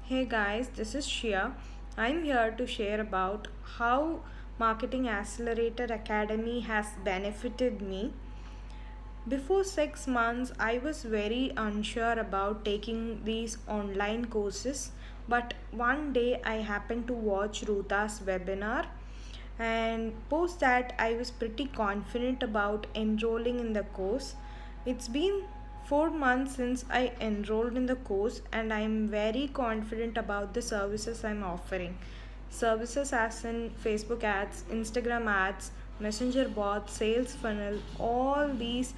Hey guys, this is Shia. I'm here to share about how Marketing Accelerator Academy has benefited me. Before 6 months, I was very unsure about taking these online courses, but one day I happened to watch Roota's webinar, and post that I was pretty confident about enrolling in the course. It's been 4 months since I enrolled in the course, and I'm very confident about the services I'm offering. Services as in Facebook ads, Instagram ads, Messenger bots, sales funnel, all these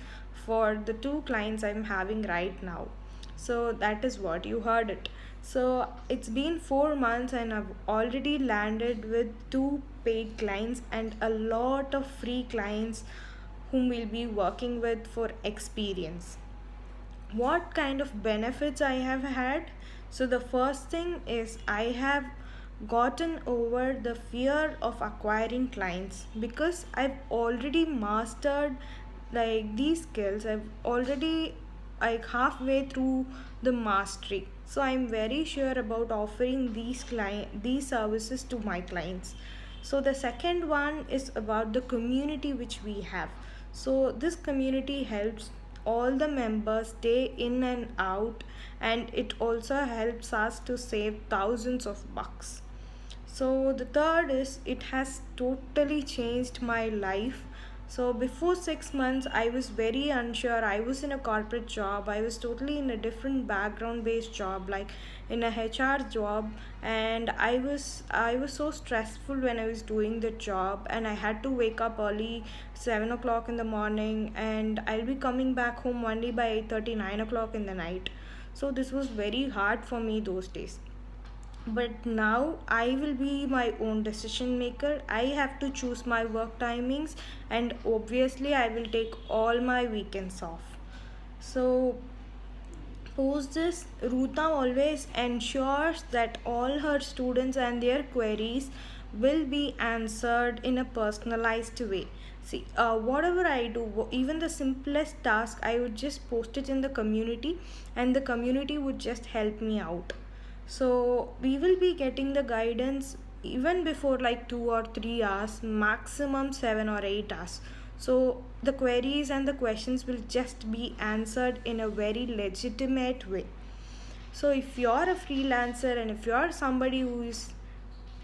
for the two clients I'm having right now. So that is what you heard it. So it's been 4 months and I've already landed with two paid clients and a lot of free clients whom we'll be working with for experience. What kind of benefits I have had? So the first thing is I have gotten over the fear of acquiring clients because I've already mastered these skills. I've already halfway through the mastery. So I'm very sure about offering these services to my clients. So the second one is about the community which we have. So this community helps all the members stay in and out, and it also helps us to save thousands of bucks. So the third is it has totally changed my life. So before 6 months, I was very unsure. I was in a corporate job. I was totally in a different background based job, like in a HR job, and I was so stressful when I was doing the job, and I had to wake up early, 7 o'clock in the morning, and I'll be coming back home only by 8:30, 9 o'clock in the night. So this was very hard for me those days, but now I will be my own decision maker. I have to choose my work timings, and obviously I will take all my weekends off. So post this, Ruta always ensures that all her students and their queries will be answered in a personalized way. See, whatever I do, even the simplest task, I would just post it in the community, and the community would just help me out. So we will be getting the guidance even before like 2 or 3 hours, maximum 7 or 8 hours. So the queries and the questions will just be answered in a very legitimate way. So if you're a freelancer and if you're somebody who is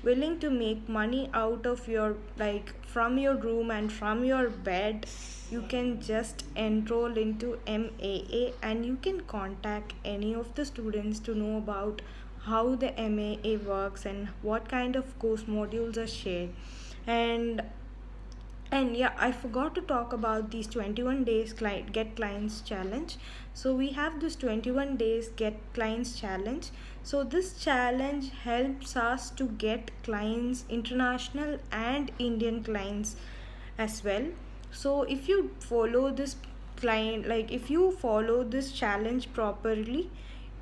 willing to make money out of your, like, from your room and from your bed, you can just enroll into MAA, and you can contact any of the students to know about how the MAA works and what kind of course modules are shared. And and yeah, I forgot to talk about these 21 days get clients challenge. So we have this 21 days get clients challenge. So this challenge helps us to get clients, international and Indian clients as well. So if you follow this if you follow this challenge properly,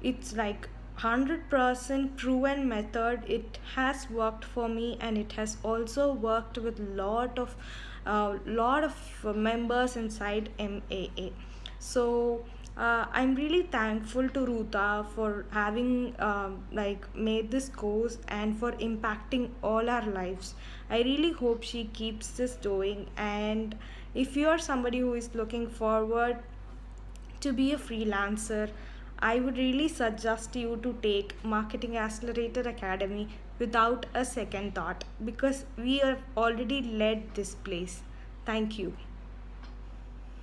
it's like 100% proven method. It has worked for me, and it has also worked with lot of members inside MAA. So I'm really thankful to Ruta for having made this course and for impacting all our lives. I really hope she keeps this doing. And if you are somebody who is looking forward to be a freelancer, I would really suggest you to take Marketing Accelerator Academy without a second thought, because we have already led this place. Thank you.